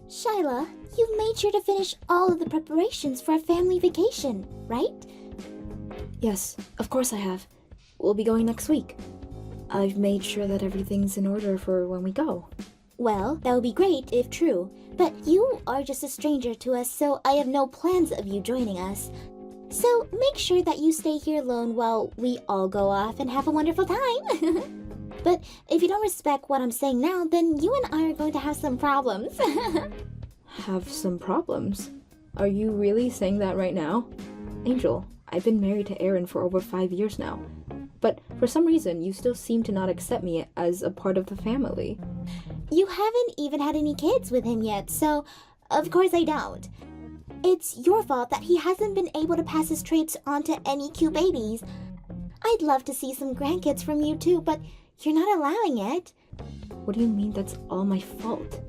Shyla, you've made sure to finish all of the preparations for a family vacation, right? Yes, of course I have. We'll be going next week. I've made sure that everything's in order for when we go. Well, that would be great if true, but you are just a stranger to us, so I have no plans of you joining us. So make sure that you stay here alone while we all go off and have a wonderful time. But if you don't respect what I'm saying now, then you and I are going to have some problems. Have some problems? Are you really saying that right now? Angel, I've been married to Aaron for over 5 years now. But for some reason, you still seem to not accept me as a part of the family. You haven't even had any kids with him yet, so of course I don't. It's your fault that he hasn't been able to pass his traits on to any cute babies. I'd love to see some grandkids from you too, but you're not allowing it. What do you mean that's all my fault?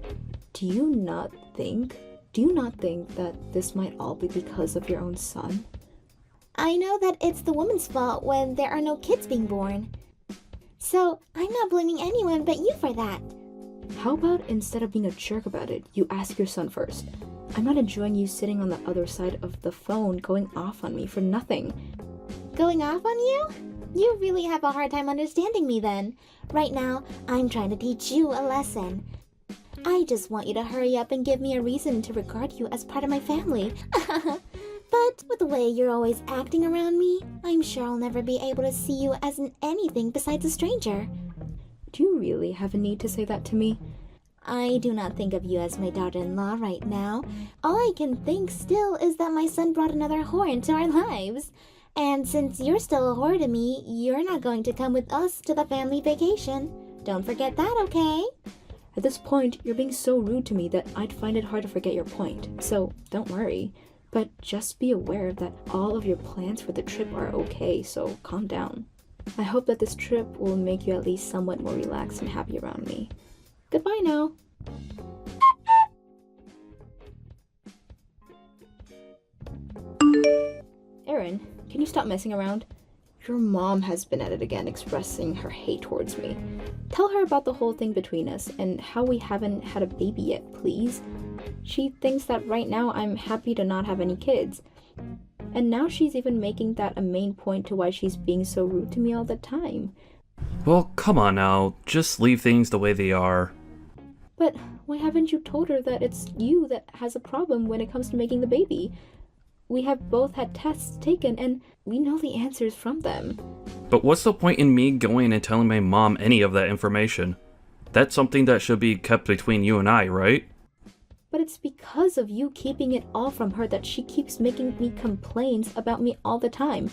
Do you not think that this might all be because of your own son? I know that it's the woman's fault when there are no kids being born. So I'm not blaming anyone but you for that. How about instead of being a jerk about it, you ask your son first? I'm not enjoying you sitting on the other side of the phone going off on me for nothing. Going off on you? You really have a hard time understanding me then. Right now, I'm trying to teach you a lesson. I just want you to hurry up and give me a reason to regard you as part of my family. But with the way you're always acting around me, I'm sure I'll never be able to see you as anything besides a stranger. Do you really have a need to say that to me? I do not think of you as my daughter-in-law right now. All I can think still is that my son brought another whore into our lives. And since you're still a whore to me, you're not going to come with us to the family vacation. Don't forget that, okay? At this point, you're being so rude to me that I'd find it hard to forget your point. So don't worry. But just be aware that all of your plans for the trip are okay, so calm down. I hope that this trip will make you at least somewhat more relaxed and happy around me. Goodbye now. Aaron, can you stop messing around? Your mom has been at it again, expressing her hate towards me. Tell her about the whole thing between us and how we haven't had a baby yet, please. She thinks that right now I'm happy to not have any kids. And now she's even making that a main point to why she's being so rude to me all the time. Well, come on now. Just leave things the way they are. But why haven't you told her that it's you that has a problem when it comes to making the baby? We have both had tests taken and we know the answers from them. But what's the point in me going and telling my mom any of that information? That's something that should be kept between you and I, right? But it's because of you keeping it all from her that she keeps making me complaints about me all the time.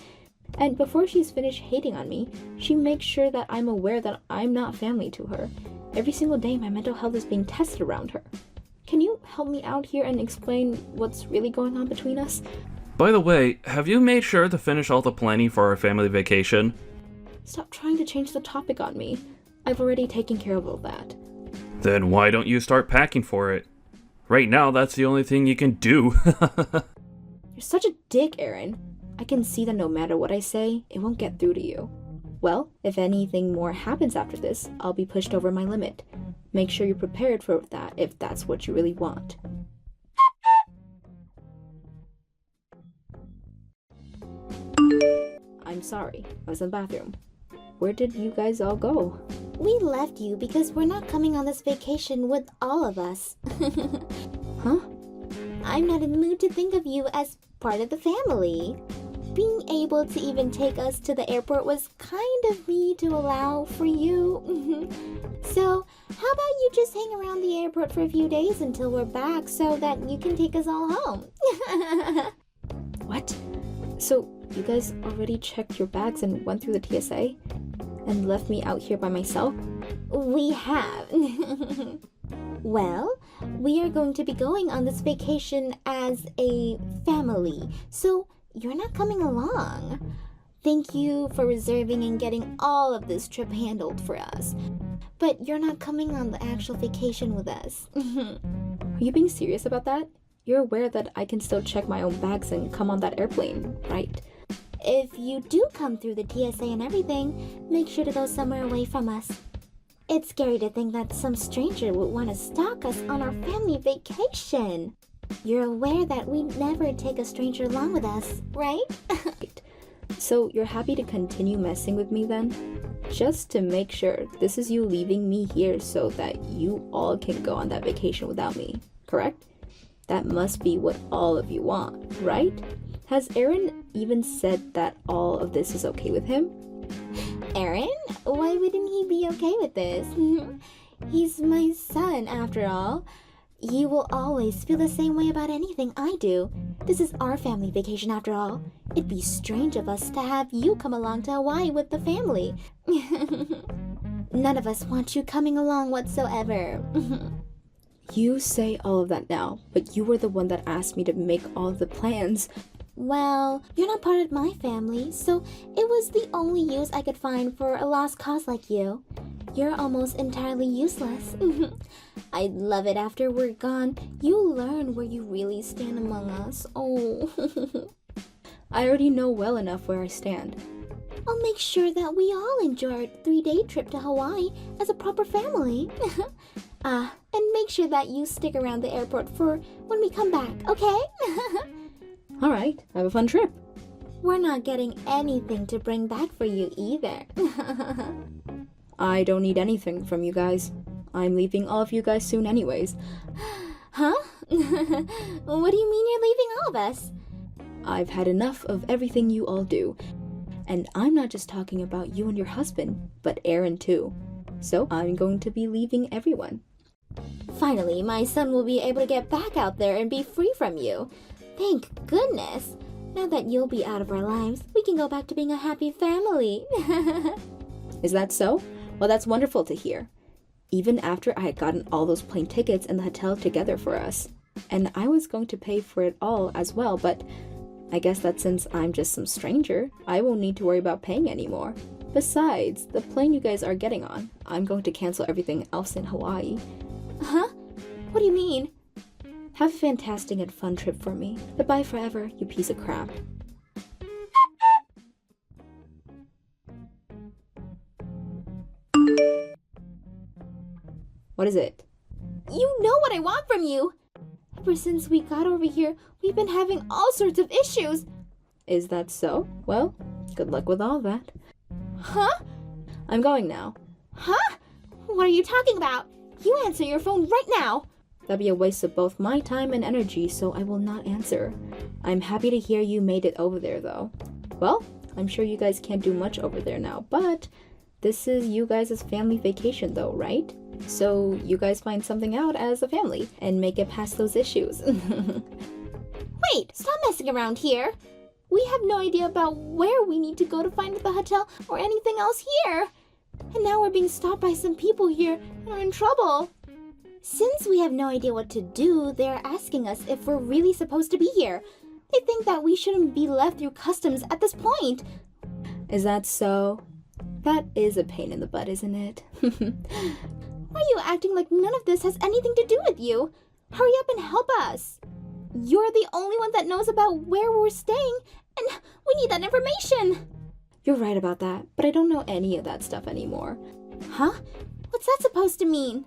And before she's finished hating on me, she makes sure that I'm aware that I'm not family to her. Every single day my mental health is being tested around her. Can you help me out here and explain what's really going on between us? By the way, have you made sure to finish all the planning for our family vacation? Stop trying to change the topic on me. I've already taken care of all that. Then why don't you start packing for it? Right now, that's the only thing you can do. You're such a dick, Aaron. I can see that no matter what I say, it won't get through to you. Well, if anything more happens after this, I'll be pushed over my limit. Make sure you're prepared for that if that's what you really want. I'm sorry, I was in the bathroom. Where did you guys all go? We left you because we're not coming on this vacation with all of us. Huh? I'm not in the mood to think of you as part of the family. Being able to even take us to the airport was kind of me to allow for you. So, how about you just hang around the airport for a few days until we're back so that you can take us all home? What? So, you guys already checked your bags and went through the TSA? And left me out here by myself? We have. Well, we are going to be going on this vacation as a family, so you're not coming along. Thank you for reserving and getting all of this trip handled for us. But you're not coming on the actual vacation with us. Are you being serious about that? You're aware that I can still check my own bags and come on that airplane, right? If you do come through the TSA and everything, make sure to go somewhere away from us. It's scary to think that some stranger would want to stalk us on our family vacation. You're aware that we never take a stranger along with us, right? So you're happy to continue messing with me then? Just to make sure, this is you leaving me here so that you all can go on that vacation without me, correct? That must be what all of you want, right? Has Aaron even said that all of this is okay with him? Aaron? Why wouldn't he be okay with this? He's my son, after all. He will always feel the same way about anything I do. This is our family vacation, after all. It'd be strange of us to have you come along to Hawaii with the family. None of us want you coming along whatsoever. You say all of that now, but you were the one that asked me to make all of the plans. Well, you're not part of my family, so it was the only use I could find for a lost cause like you. You're almost entirely useless. I'd love it after we're gone. You learn where you really stand among us. Oh. I already know well enough where I stand. I'll make sure that we all enjoy our 3-day trip to Hawaii as a proper family. And make sure that you stick around the airport for when we come back, okay? Alright, have a fun trip. We're not getting anything to bring back for you either. I don't need anything from you guys. I'm leaving all of you guys soon anyways. Huh? What do you mean you're leaving all of us? I've had enough of everything you all do. And I'm not just talking about you and your husband, but Aaron too. So I'm going to be leaving everyone. Finally, my son will be able to get back out there and be free from you. Thank goodness. Now that you'll be out of our lives, we can go back to being a happy family. Is that so? Well, that's wonderful to hear. Even after I had gotten all those plane tickets and the hotel together for us. And I was going to pay for it all as well, but I guess that since I'm just some stranger, I won't need to worry about paying anymore. Besides, the plane you guys are getting on, I'm going to cancel everything else in Hawaii. Huh? What do you mean? Have a fantastic and fun trip for me. Goodbye forever, you piece of crap. What is it? You know what I want from you! Ever since we got over here, we've been having all sorts of issues. Is that so? Well, good luck with all that. Huh? I'm going now. Huh? What are you talking about? You answer your phone right now! That'd be a waste of both my time and energy, so I will not answer. I'm happy to hear you made it over there, though. Well, I'm sure you guys can't do much over there now, but this is you guys' family vacation, though, right? So you guys find something out as a family and make it past those issues. Wait, stop messing around here. We have no idea about where we need to go to find the hotel or anything else here. And now we're being stopped by some people here and are in trouble. Since we have no idea what to do, they're asking us if we're really supposed to be here. They think that we shouldn't be left through customs at this point. Is that so? That is a pain in the butt, isn't it? Why are you acting like none of this has anything to do with you? Hurry up and help us. You're the only one that knows about where we're staying, and we need that information. You're right about that, but I don't know any of that stuff anymore. Huh? What's that supposed to mean?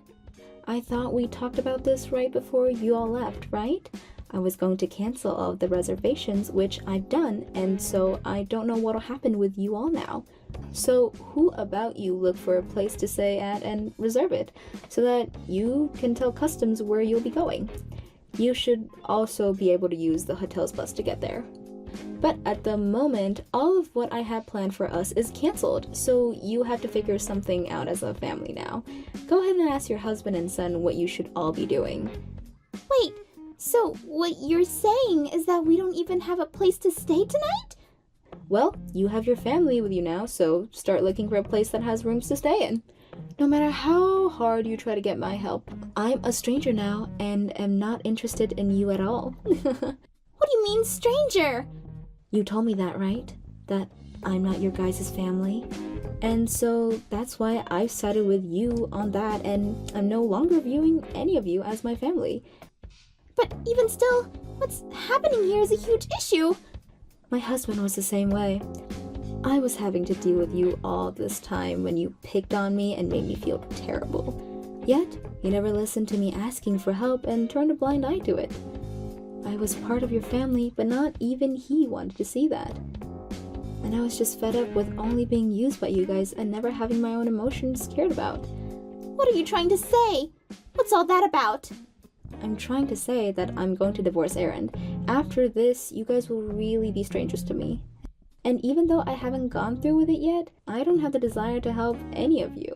I thought we talked about this right before you all left, right? I was going to cancel all of the reservations, which I've done, and so I don't know what'll happen with you all now. So who about you look for a place to stay at and reserve it, so that you can tell customs where you'll be going? You should also be able to use the hotel's bus to get there. But at the moment, all of what I had planned for us is canceled, so you have to figure something out as a family now. Go ahead and ask your husband and son what you should all be doing. Wait, so what you're saying is that we don't even have a place to stay tonight? Well, you have your family with you now, so start looking for a place that has rooms to stay in. No matter how hard you try to get my help, I'm a stranger now and am not interested in you at all. What do you mean, stranger? You told me that, right? That I'm not your guys' family. And so that's why I've sided with you on that, and I'm no longer viewing any of you as my family. But even still, what's happening here is a huge issue. My husband was the same way. I was having to deal with you all this time when you picked on me and made me feel terrible. Yet, you never listened to me asking for help and turned a blind eye to it. I was part of your family, but not even he wanted to see that. And I was just fed up with only being used by you guys and never having my own emotions cared about. What are you trying to say? What's all that about? I'm trying to say that I'm going to divorce Aaron. After this, you guys will really be strangers to me. And even though I haven't gone through with it yet, I don't have the desire to help any of you.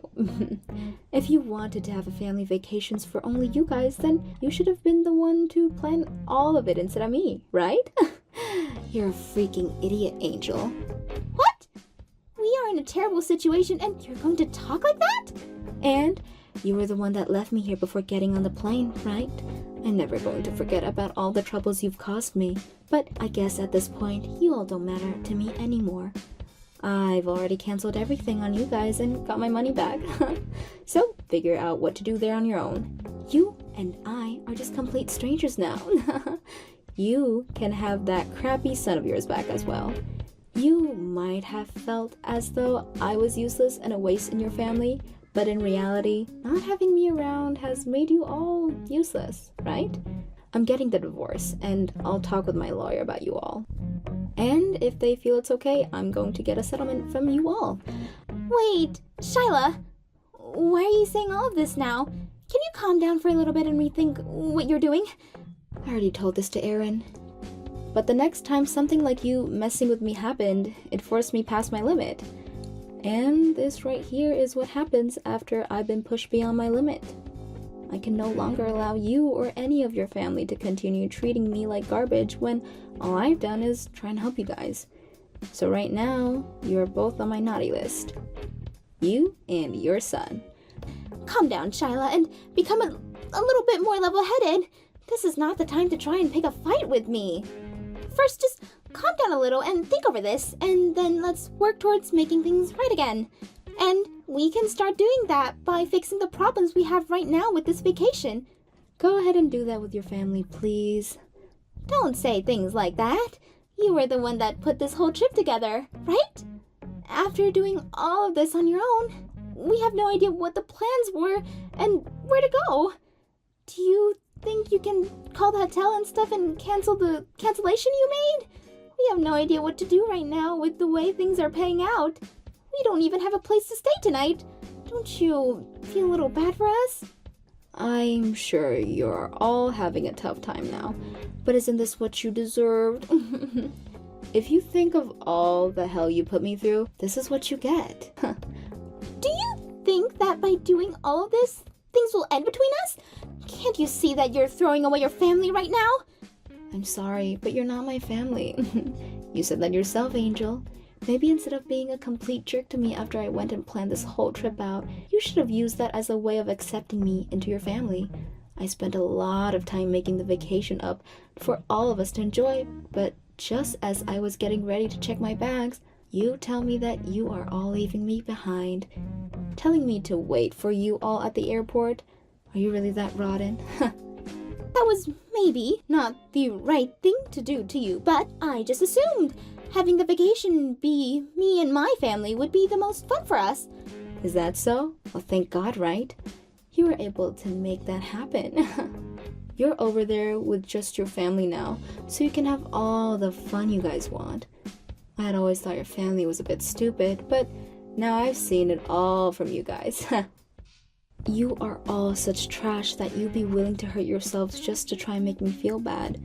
If you wanted to have a family vacations for only you guys, then you should have been the one to plan all of it instead of me, right? You're a freaking idiot, Angel. What? We are in a terrible situation and you're going to talk like that? And you were the one that left me here before getting on the plane, right? I'm never going to forget about all the troubles you've caused me. But I guess at this point, you all don't matter to me anymore. I've already canceled everything on you guys and got my money back. So figure out what to do there on your own. You and I are just complete strangers now. You can have that crappy son of yours back as well. You might have felt as though I was useless and a waste in your family, but in reality, not having me around has made you all useless, right? I'm getting the divorce, and I'll talk with my lawyer about you all. And if they feel it's okay, I'm going to get a settlement from you all. Wait, Shyla, why are you saying all of this now? Can you calm down for a little bit and rethink what you're doing? I already told this to Aaron. But the next time something like you messing with me happened, it forced me past my limit. And this right here is what happens after I've been pushed beyond my limit. I can no longer allow you or any of your family to continue treating me like garbage when all I've done is try and help you guys. So right now, you're both on my naughty list. You and your son. Calm down, Shyla, and become a little bit more level-headed. This is not the time to try and pick a fight with me. First, just calm down a little and think over this, and then let's work towards making things right again. And we can start doing that by fixing the problems we have right now with this vacation. Go ahead and do that with your family, please. Don't say things like that. You were the one that put this whole trip together, right? After doing all of this on your own, we have no idea what the plans were and where to go. Do you think you can call the hotel and stuff and cancel the cancellation you made? We have no idea what to do right now with the way things are paying out. We don't even have a place to stay tonight. Don't you feel a little bad for us? I'm sure you're all having a tough time now, but isn't this what you deserved? If you think of all the hell you put me through, this is what you get. Do you think that by doing all of this, things will end between us? Can't you see that you're throwing away your family right now? I'm sorry, but you're not my family. You said that yourself, Angel. Maybe instead of being a complete jerk to me after I went and planned this whole trip out, you should have used that as a way of accepting me into your family. I spent a lot of time making the vacation up for all of us to enjoy, but just as I was getting ready to check my bags, you tell me that you are all leaving me behind, telling me to wait for you all at the airport. Are you really that rotten? That was maybe not the right thing to do to you, but I just assumed having the vacation be me and my family would be the most fun for us. Is that so? Well, thank God, right? You were able to make that happen. You're over there with just your family now, so you can have all the fun you guys want. I had always thought your family was a bit stupid, but now I've seen it all from you guys. You are all such trash that you'd be willing to hurt yourselves just to try and make me feel bad.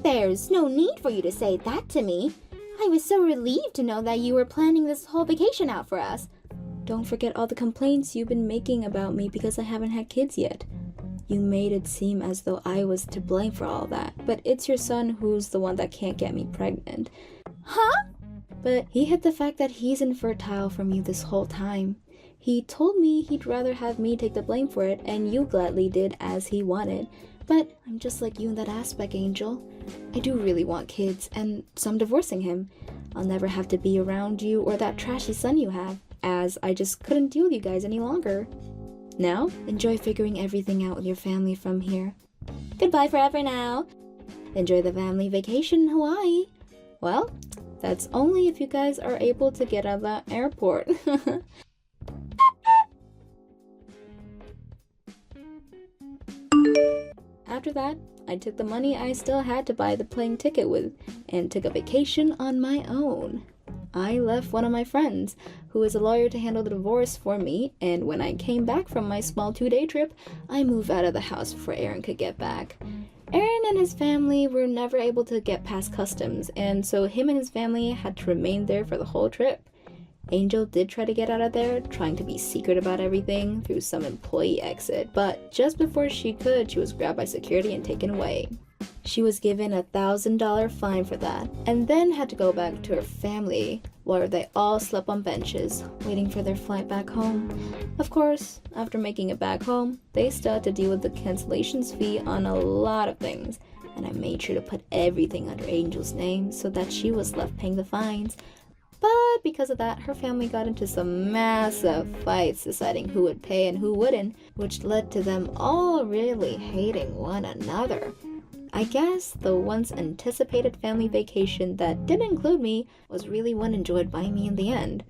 There's no need for you to say that to me. I was so relieved to know that you were planning this whole vacation out for us. Don't forget all the complaints you've been making about me because I haven't had kids yet. You made it seem as though I was to blame for all that, but it's your son who's the one that can't get me pregnant. Huh? But he hid the fact that he's infertile from you this whole time. He told me he'd rather have me take the blame for it, and you gladly did as he wanted. But I'm just like you in that aspect, Angel. I do really want kids, and so I'm divorcing him. I'll never have to be around you or that trashy son you have, as I just couldn't deal with you guys any longer. Now, enjoy figuring everything out with your family from here. Goodbye forever now. Enjoy the family vacation in Hawaii. Well, That's only if you guys are able to get out of the airport. After that, I took the money I still had to buy the plane ticket with and took a vacation on my own. I left one of my friends, who is a lawyer, to handle the divorce for me, and when I came back from my small 2-day trip, I moved out of the house before Aaron could get back. Aaron and his family were never able to get past customs, and so him and his family had to remain there for the whole trip. Angel did try to get out of there, trying to be secret about everything through some employee exit, but just before she could, she was grabbed by security and taken away. She was given a $1,000 fine for that, and then had to go back to her family, where they all slept on benches, waiting for their flight back home. Of course, after making it back home, they still had to deal with the cancellations fee on a lot of things, and I made sure to put everything under Angel's name so that she was left paying the fines. But because of that, her family got into some massive fights deciding who would pay and who wouldn't, which led to them all really hating one another. I guess the once anticipated family vacation that didn't include me was really one enjoyed by me in the end.